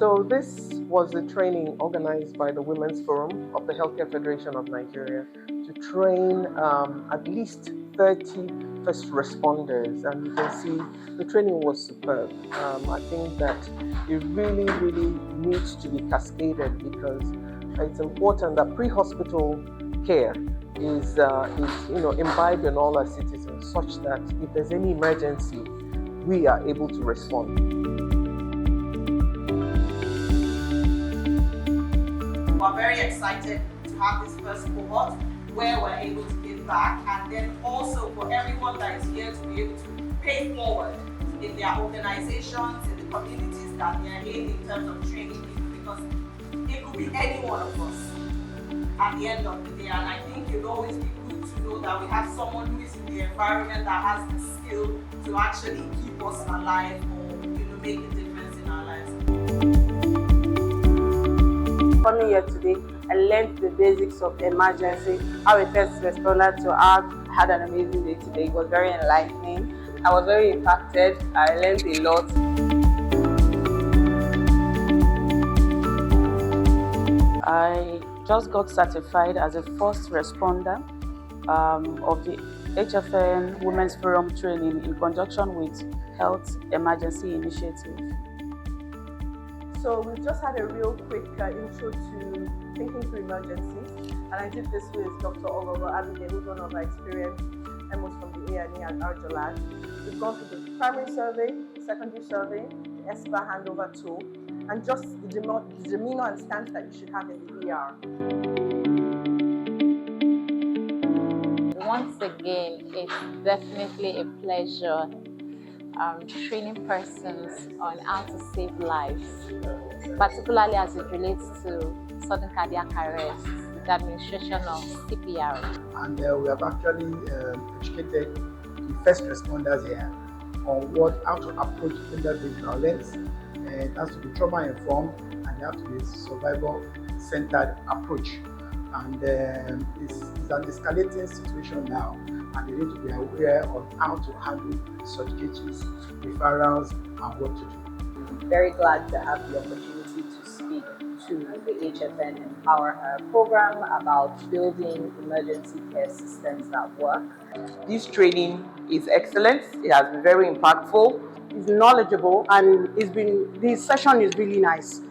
So this was a training organized by the Women's Forum of the Healthcare Federation of Nigeria to train at least 30 first responders, and you can see the training was superb. I think that it really needs to be cascaded, because it's important that pre-hospital care is imbibed in all our citizens, such that if there's any emergency, we are able to respond. We're very excited to have this first cohort where we're able to give back, and then also for everyone that is here to be able to pay forward in their organizations, in the communities that they are in terms of training people, because it could be any one of us at the end of the day. And I think it'll always be good to know that we have someone who is in the environment that has the skill to actually keep us alive, or make a difference in our lives. Coming here today, I learned the basics of emergency, how a first responder to act. I had an amazing day today. It was very enlightening. I was very impacted. I learned a lot. I just got certified as a first responder of the HFN Women's Forum training in conjunction with Health Emergency Initiative. So we've just had a real quick intro to thinking through emergencies, and I did this with Dr. Ogogo Abide, who's one of our experienced MOs from the A&E at Arjolat. We've gone through the primary survey, secondary survey, the ESPA handover tool, and just the demeanor and stance that you should have in the ER. Once again, it's definitely a pleasure training persons on how to save lives, particularly as it relates to sudden cardiac arrest, the administration of CPR. And we have actually educated the first responders here on how to approach gender-based violence, and it has to be trauma-informed, and it has to be a survival-centered approach. And it's an escalating situation now, and they need to be aware of how to handle such cases, referrals, and what to do. I'm very glad to have the opportunity to speak to the HFN EmpowerHER program about building emergency care systems that work. This training is excellent. It has been very impactful. It's knowledgeable, and the session is really nice.